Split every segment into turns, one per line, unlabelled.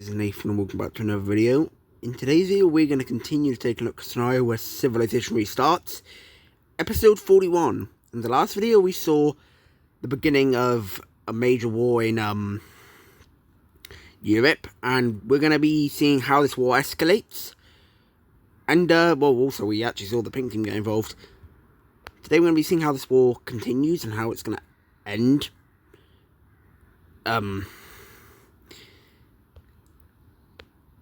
This is Nathan and welcome back to another video. In today's video we're going to continue to take a look at a scenario where civilization restarts. Episode 41. In the last video we saw the beginning of a major war in Europe, and we're going to be seeing how this war escalates. And well, also we actually saw the pink team get involved. Today we're going to be seeing how this war continues and how it's going to end.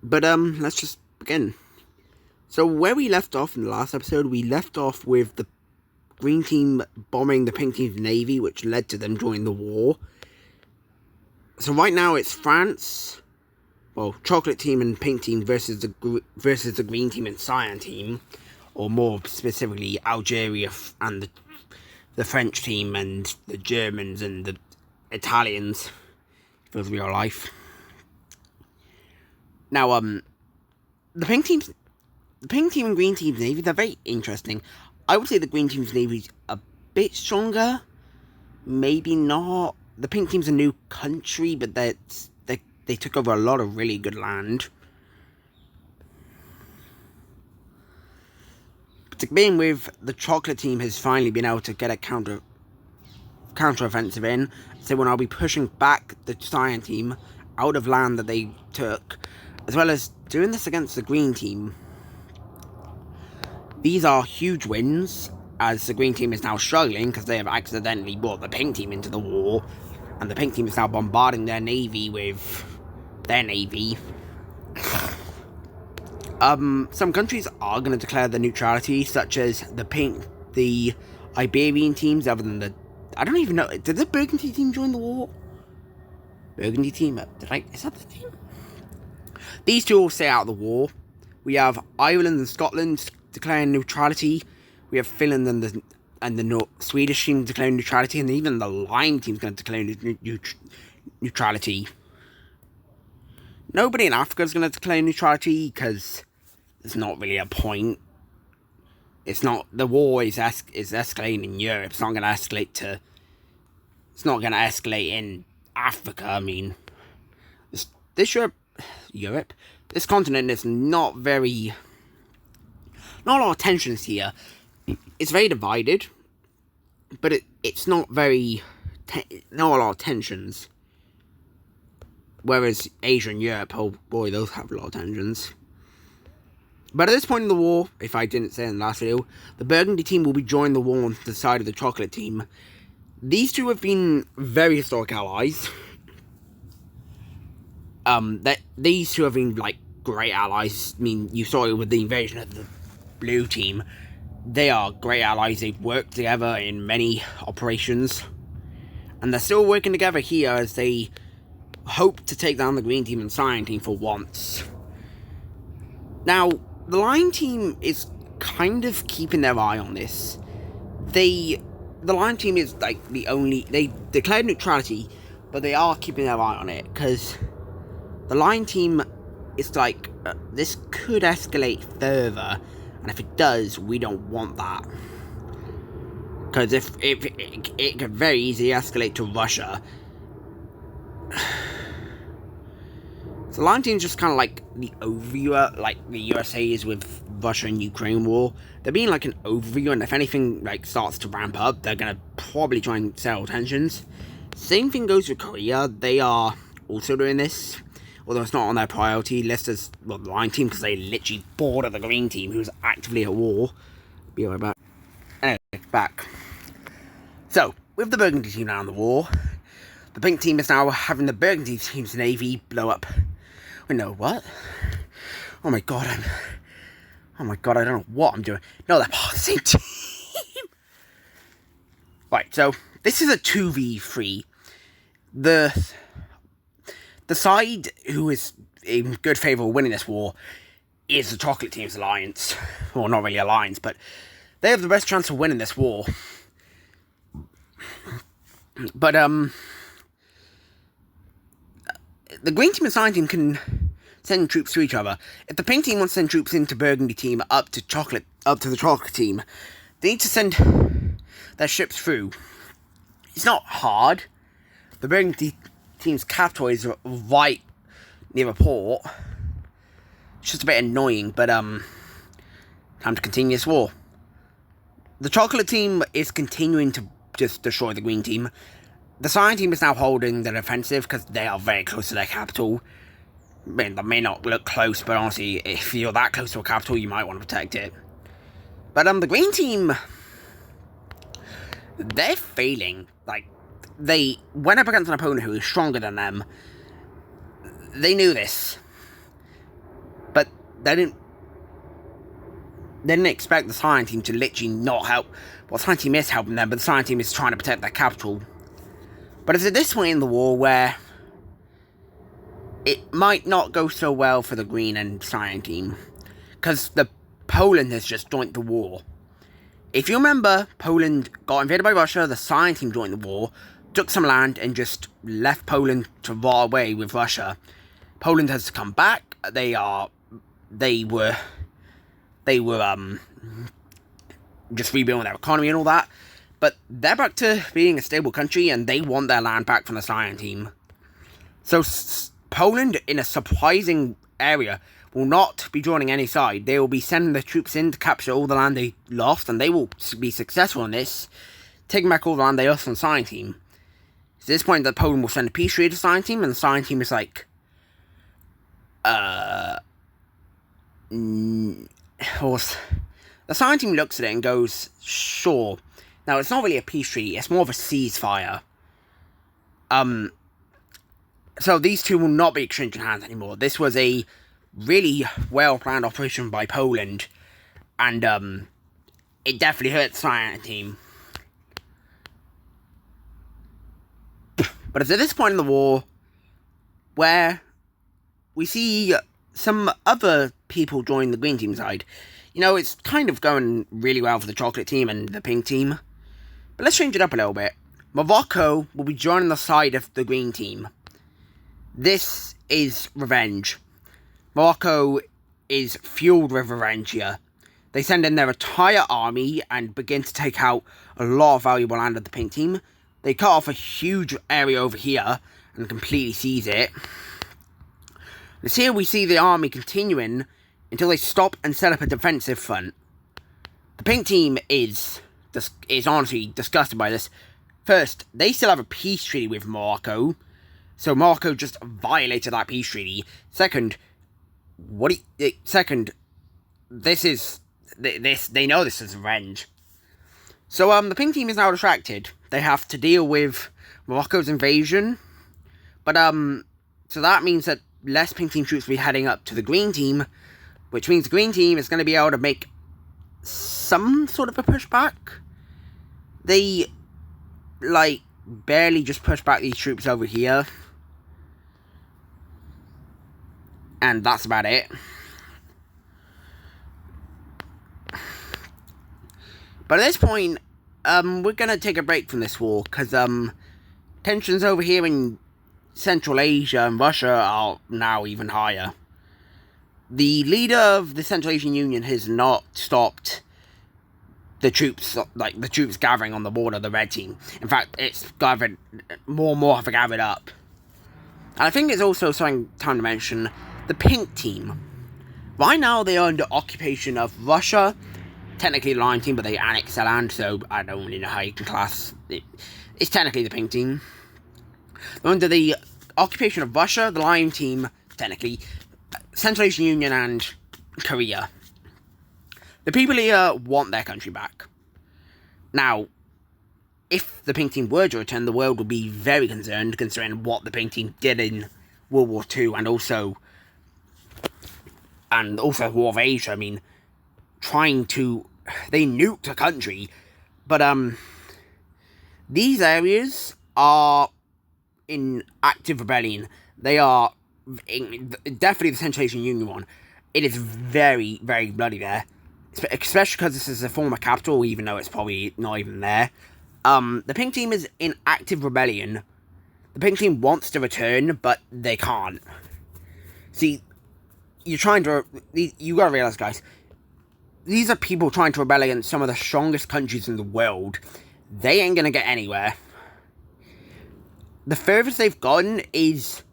But let's just begin. So where we left off in the last episode, we left off with the green team bombing the pink team's navy, which led to them joining the war. So right now it's France, well, chocolate team and pink team versus the green team and cyan team, or more specifically Algeria and the French team and the Germans and the Italians. Feels real life. Now, the pink team and green team's navy, they're very interesting. I would say the green team's navy's a bit stronger. Maybe not. The pink team's a new country, but they took over a lot of really good land. But to begin with, the chocolate team has finally been able to get a counter-offensive in. So when I'll be pushing back the cyan team out of land that they took, as well as doing this against the green team. These are huge wins, as the green team is now struggling because they have accidentally brought the pink team into the war, and the pink team is now bombarding their navy with their navy. Some countries are going to declare their neutrality, such as the Iberian teams, other than I don't even know, did the Burgundy team join the war? Burgundy team, is that the name? These two will stay out of the war. We have Ireland and Scotland declaring neutrality. We have Finland and the Swedish team declaring neutrality, and even the Lime team is going to declare neutrality. Nobody in Africa is going to declare neutrality because there's not really a point. It's not, the war is escalating in Europe. It's not going to escalate in Africa. I mean, this Europe, this continent is not a lot of tensions here. It's very divided, but it's not a lot of tensions. Whereas Asia and Europe, oh boy, those have a lot of tensions. But at this point in the war, if I didn't say in the last video, the Burgundy team will be joining the war on the side of the chocolate team. These two have been very historic allies. These two have been, like, great allies. I mean, you saw it with the invasion of the blue team. They are great allies. They've worked together in many operations. And they're still working together here as they hope to take down the green team and cyan team for once. Now, the Lion team is kind of keeping their eye on this. The Lion team is, like, they declared neutrality, but they are keeping their eye on it, because the Lion team is like, this could escalate further, and if it does, we don't want that. Because if it could very easily escalate to Russia. So the Lion team is just kind of like the overviewer, like the USA is with Russia and Ukraine war. They're being like an overview, and if anything like starts to ramp up, they're gonna probably try and settle tensions. Same thing goes with Korea. They are also doing this, although it's not on their priority list as, well, the Lion team, because they literally boarded the green team, who's actually at war. Be right back. Anyway, back. So, with the Burgundy team now in the war, the pink team is now having the Burgundy team's navy blow up. Wait, no, what? Oh my god, I don't know what I'm doing. No, they're part of the same team. Right, so, this is a 2v3. The side who is in good favour of winning this war is the chocolate team's alliance. Well, not really alliance, but they have the best chance of winning this war. But, the green team and cyan team can send troops to each other. If the pink team wants to send troops into Burgundy team up to the chocolate team, they need to send their ships through. It's not hard. The Burgundy team's capital is right near a port. It's just a bit annoying, but time to continue this war. The chocolate team is continuing to just destroy the green team. The cyan team is now holding the defensive because they are very close to their capital. I mean, they may not look close, but honestly, if you're that close to a capital, you might want to protect it. But the green team, they're failing. Like, they went up against an opponent who is stronger than them. They knew this, but they didn't expect the cyan team to literally not help. Well, the cyan team is helping them, but the cyan team is trying to protect their capital. But it's at this point in the war where it might not go so well for the green and cyan team, because Poland has just joined the war. If you remember, Poland got invaded by Russia, the cyan team joined the war, took some land, and just left Poland to rot away with Russia. Poland has come back. They were just rebuilding their economy and all that. But they're back to being a stable country, and they want their land back from the cyan team. So Poland, in a surprising area, will not be joining any side. They will be sending their troops in to capture all the land they lost, and they will be successful in this, taking back all the land they lost from the cyan team. At this point, that Poland will send a peace treaty to the cyan team, and the cyan team is like, the cyan team looks at it and goes, sure. Now, it's not really a peace treaty, it's more of a ceasefire. So these two will not be exchanging hands anymore. This was a really well-planned operation by Poland, and it definitely hurt the cyan team. But it's at this point in the war where we see some other people join the green team side. You know, it's kind of going really well for the chocolate team and the pink team. But let's change it up a little bit. Morocco will be joining the side of the green team. This is revenge. Morocco is fueled with revenge here. They send in their entire army and begin to take out a lot of valuable land of the pink team. They cut off a huge area over here and completely seize it. And here we see the army continuing until they stop and set up a defensive front. The pink team is honestly disgusted by this. First, they still have a peace treaty with Morocco, so Morocco just violated that peace treaty. Second, they know this is revenge. So the pink team is now distracted. They have to deal with Morocco's invasion, but so that means that less pink team troops will be heading up to the green team, which means the green team is going to be able to make some sort of a pushback. They, like, barely just push back these troops over here. And that's about it. But at this point, we're going to take a break from this war, because tensions over here in Central Asia and Russia are now even higher. The leader of the Central Asian Union has not stopped the troops gathering on the border, the red team. In fact, it's gathered, more and more have gathered up. And I think it's also something time to mention, the pink team. Right now they are under occupation of Russia, technically the lime team, but they annexed the land, so I don't really know how you can class it. It's technically the pink team. They're under the occupation of Russia, the lime team, technically, Central Asian Union and Korea. The people here want their country back. Now, if the pink team were to return, the world would be very concerned, considering what the pink team did in World War II, and also War of Asia. I mean, they nuked a country, but these areas are in active rebellion. They are definitely the Central Asian Union one. It is very, very bloody there, especially because this is a former capital, even though it's probably not even there. The pink team is in active rebellion. The pink team wants to return, but they can't. See, you gotta realize, guys, these are people trying to rebel against some of the strongest countries in the world. They ain't gonna get anywhere. The furthest they've gotten is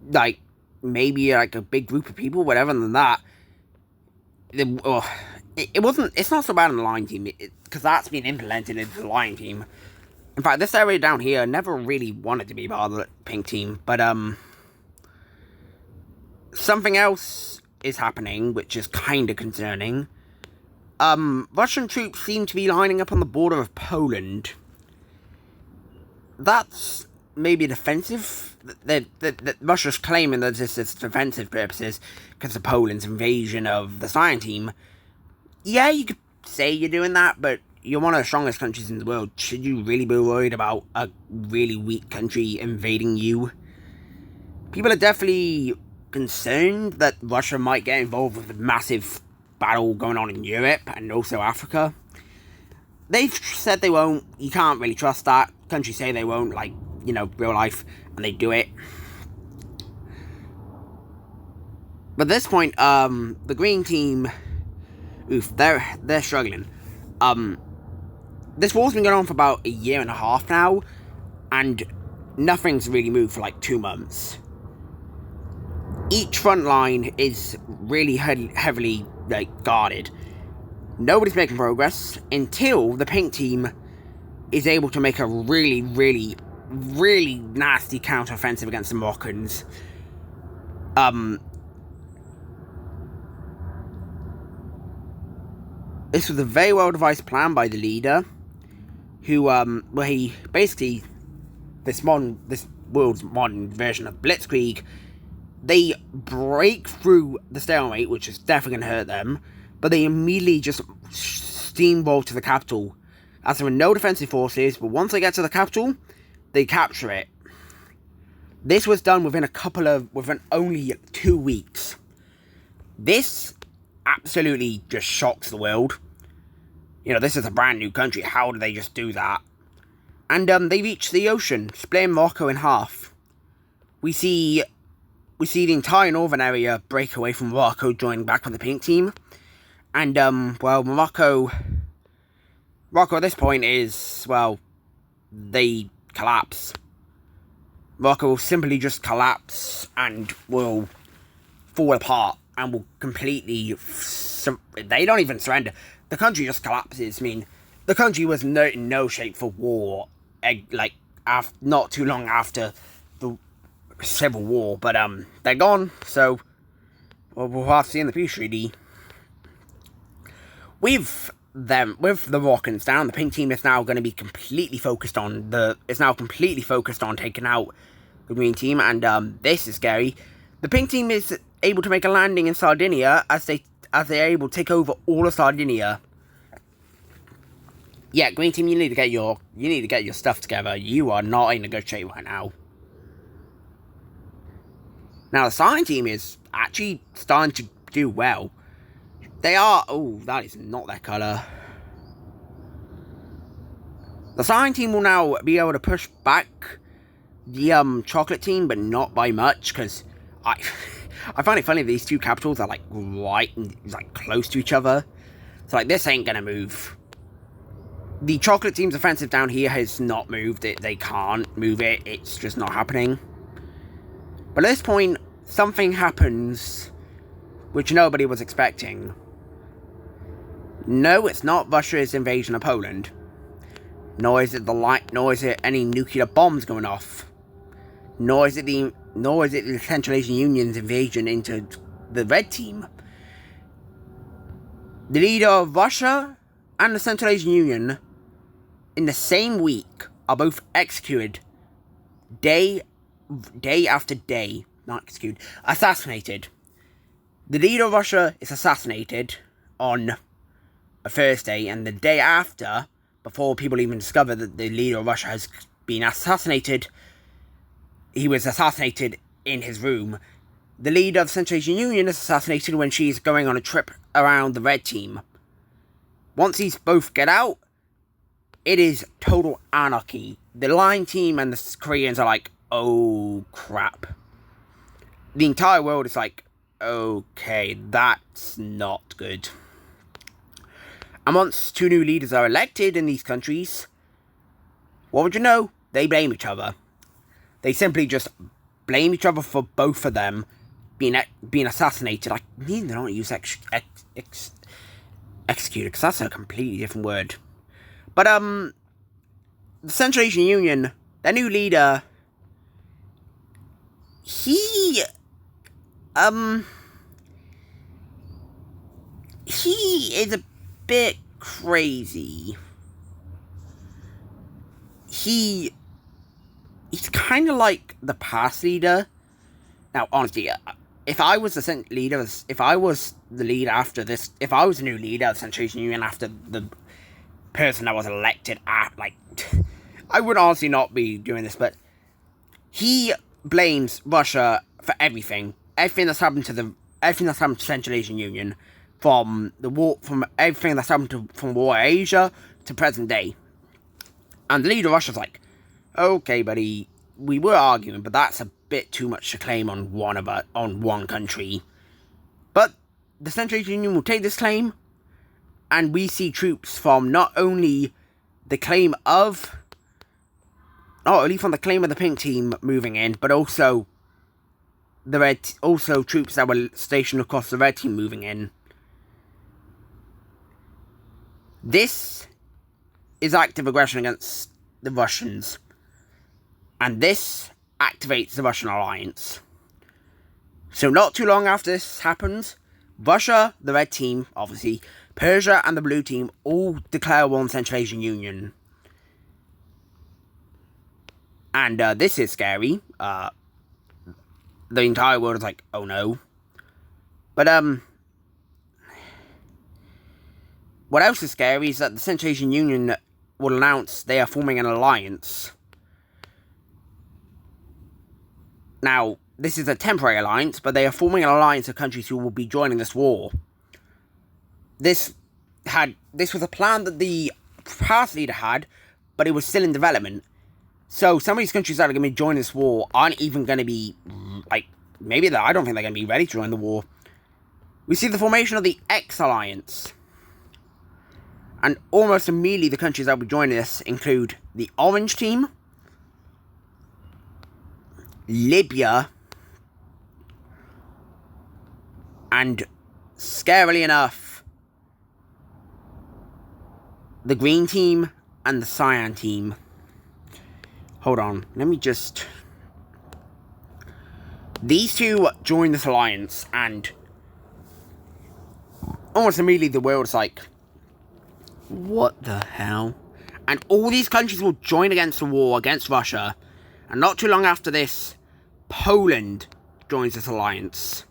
like, maybe, like, a big group of people, whatever, than that, it's not so bad on the Lion Team, because that's been implemented into the Lion Team. In fact, this area down here never really wanted to be part of the Pink Team, but, something else is happening, which is kind of concerning. Russian troops seem to be lining up on the border of Poland. That's maybe defensive. Russia's claiming that this is defensive purposes because of Poland's invasion of the Lion Team. Yeah, you could say you're doing that, but you're one of the strongest countries in the world. Should you really be worried about a really weak country invading you? People are definitely concerned that Russia might get involved with a massive battle going on in Europe and also Africa. They've said they won't. You can't really trust that. Countries say they won't, like, real life, and they do it. But at this point, the Green Team, they're struggling. This war's been going on for about a year and a half now, and nothing's really moved for like 2 months. Each front line is really heavily guarded. Nobody's making progress until the Pink Team is able to make a really, really, really nasty counter-offensive against the Moroccans. This was a very well-devised plan by the leader, who, he basically, this world's modern version of Blitzkrieg, they break through the stalemate, which is definitely going to hurt them, but they immediately just steamroll to the capital, as there are no defensive forces, but once they get to the capital, they capture it. This was done within only 2 weeks. This absolutely just shocks the world. This is a brand new country. How did they just do that? And they reach the ocean, splitting Morocco in half. We see the entire northern area break away from Morocco, joining back with the Pink Team. And Morocco at this point is, they collapse. Morocco will simply just collapse and will fall apart and will completely... They don't even surrender. The country just collapses. I mean, the country was in no shape for war, not too long after the Civil War, but they're gone, so we'll have to see in the peace treaty. With the Moroccans down, the Pink Team is now going to be completely focused on taking out the Green Team, and this is scary. The Pink Team is able to make a landing in Sardinia as they're able to take over all of Sardinia. Yeah, Green Team, you need to get your stuff together. You are not in negotiating right now. Now the Lion Team is actually starting to do well. They are... Oh, that is not their colour. The Lion Team will now be able to push back the Chocolate Team, but not by much, because I find it funny that these two capitals are right close to each other. So this ain't gonna move. The Chocolate Team's offensive down here has not moved it. They can't move it. It's just not happening. But at this point, something happens which nobody was expecting. No, it's not Russia's invasion of Poland. Nor is it any nuclear bombs going off. Nor is it the Central Asian Union's invasion into the Red Team. The leader of Russia and the Central Asian Union, in the same week, are both executed day after day. Not executed, assassinated. The leader of Russia is assassinated on a Thursday, and the day after, before people even discover that the leader of Russia has been assassinated, he was assassinated in his room. The leader of the Central Asian Union is assassinated when she's going on a trip around the Red Team. Once these both get out, it is total anarchy. The Lion Team and the Koreans are like, oh crap. The entire world is like, okay, that's not good. And once two new leaders are elected in these countries, what would you know? They blame each other. They simply just blame each other for both of them being assassinated. I need to not use executed, because that's a completely different word. But the Central Asian Union, their new leader, he is a bit crazy. He's kind of like the past leader. Now, honestly, if I was the leader, if I was the leader after this, if I was the new leader of the Central Asian Union after the person that was elected, I would honestly not be doing this, but he blames Russia for everything that's happened to Central Asian Union, from the war, from everything that's happened from war in Asia to present day. And the leader of Russia's like, okay, buddy, we were arguing, but that's a bit too much to claim on one country. But the Central Asian Union will take this claim, and we see troops from not only the claim of the pink team moving in, but also troops that were stationed across the red team moving in. This is active aggression against the Russians, and this activates the Russian alliance. So not too long after this happens, Russia, the red team, obviously, Persia and the blue team all declare war on Central Asian Union. And this is scary. The entire world is like, oh no. But what else is scary is that the Central Asian Union will announce they are forming an alliance. Now, this is a temporary alliance, but they are forming an alliance of countries who will be joining this war. This was a plan that the past leader had, but it was still in development. So some of these countries that are going to be joining this war aren't even going to be, I don't think they're going to be ready to join the war. We see the formation of the X-Alliance. And almost immediately the countries that will be joining this include the Orange Team, Libya, and, scarily enough, the Green Team and the Cyan Team. Hold on, let me just... These two join this alliance, and almost immediately the world's like, what the hell? And all these countries will join against the war against Russia, and not too long after this, Poland joins this alliance.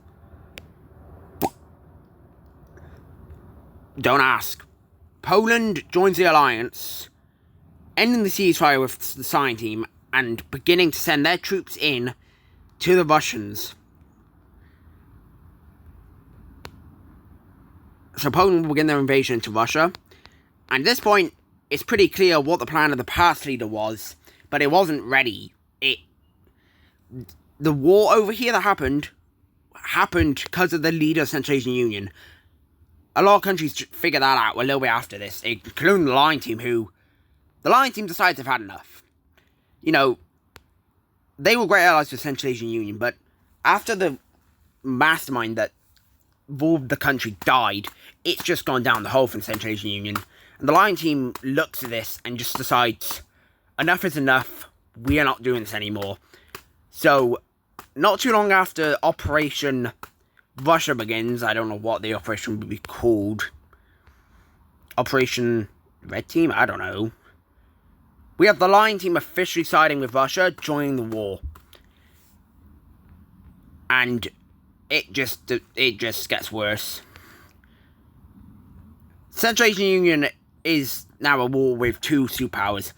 Don't ask. Poland joins the alliance, ending the ceasefire with the Cyan Team, and beginning to send their troops in to the Russians. So Poland will begin their invasion into Russia. And at this point, it's pretty clear what the plan of the past leader was, but it wasn't ready. The war over here that happened because of the leader of Central Asian Union. A lot of countries figured that out a little bit after this, including the Lion Team, the Lion Team decided they've had enough. You know, they were great allies with Central Asian Union, but after the mastermind that ruled the country died, it's just gone down the hole from Central Asian Union. And the Lion Team looks at this and just decides, enough is enough, we are not doing this anymore. So, not too long after Operation Russia begins, I don't know what the operation would be called. Operation Red Team? I don't know. We have the Lion Team officially siding with Russia, joining the war. And it just gets worse. Central Asian Union is now a war with two superpowers.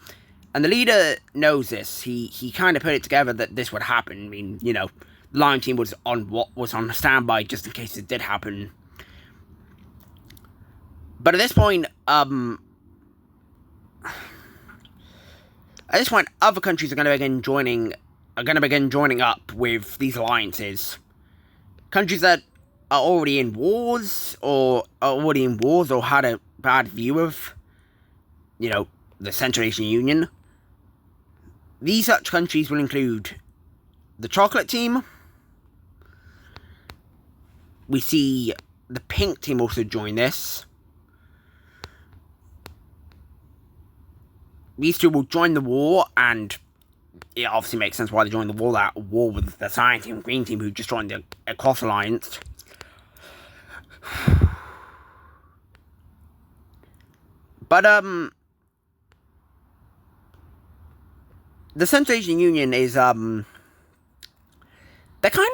And the leader knows this. He kind of put it together that this would happen. I mean, you know, the Lion Team was on standby just in case it did happen. But at this point, other countries are going to begin joining up with these alliances. Countries that are already in wars or had a bad view of, you know, the Central Asian Union. These such countries will include the chocolate team. We see the pink team also join this. These two will join the war, and it obviously makes sense why they joined the war. That war with the cyan team, green team, who just joined the Cross Alliance. But, the Central Asian Union is, they're kind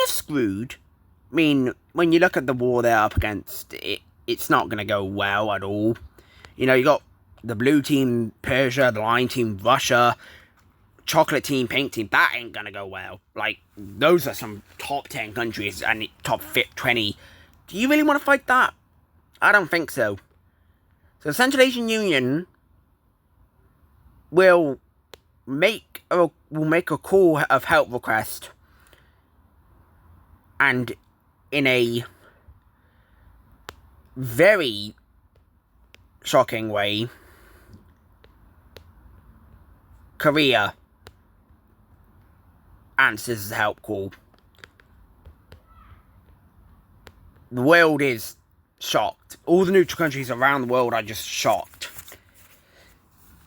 of screwed. I mean, when you look at the war they're up against, it's not going to go well at all. You know, you got the blue team, Persia, the line team, Russia, chocolate team, pink team. That ain't going to go well. Like, those are some top 10 countries and top 20. Do you really want to fight that? I don't think so. So the Central Asian Union will make a call of help request, and in a very shocking way, Korea answers the help call. The world is shocked. All the neutral countries around the world are just shocked.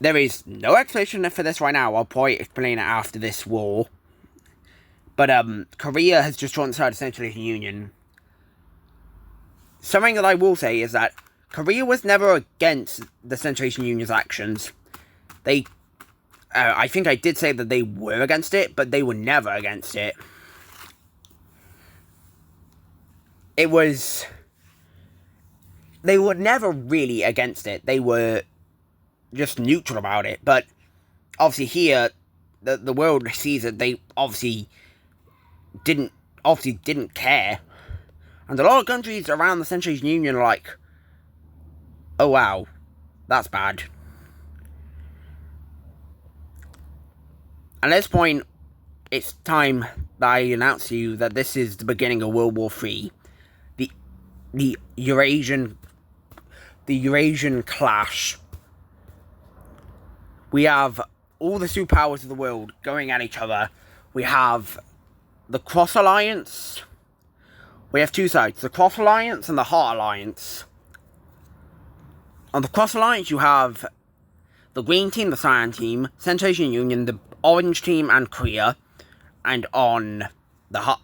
There is no explanation for this right now. I'll probably explain it after this war. But Korea has just joined the side of the Central Asian Union. Something that I will say is that Korea was never against the Central Asian Union's actions. I think I did say that they were against it, but they were never against it. They were never really against it. They were just neutral about it. But obviously here, the world sees that they obviously didn't care. And a lot of countries around the Central Asian Union are like, oh wow, that's bad. At this point, it's time that I announce to you that this is the beginning of World War III. The Eurasian clash. We have all the superpowers of the world going at each other. We have the Cross Alliance. We have two sides, the Cross Alliance and the Heart Alliance. On the Cross Alliance, you have the green team, the cyan team, Central Asian Union, the orange team, and Korea. And on the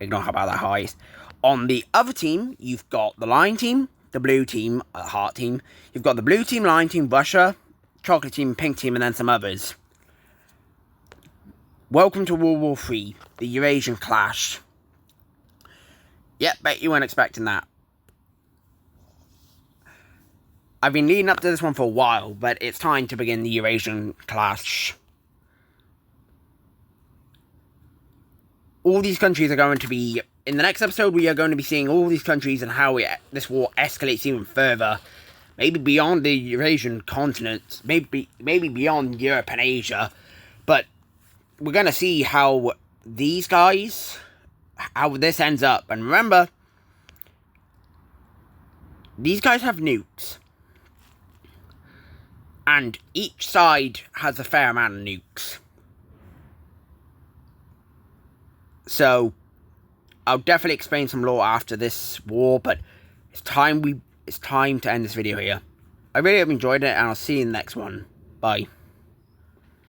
ignore how about that highs. On the other team, you've got the line team, the blue team, heart team. You've got the blue team, line team, Russia, chocolate team, pink team, and then some others. Welcome to World War III, the Eurasian clash. Yep, bet you weren't expecting that. I've been leading up to this one for a while, but it's time to begin the Eurasian clash. All these countries are going to be... In the next episode, we are going to be seeing all these countries and how this war escalates even further. Maybe beyond the Eurasian continent. Maybe beyond Europe and Asia. But we're going to see how these guys... how this ends up. And remember, these guys have nukes. And each side has a fair amount of nukes. So, I'll definitely explain some lore after this war, but it's time to end this video here. I really hope you enjoyed it, and I'll see you in the next one. Bye.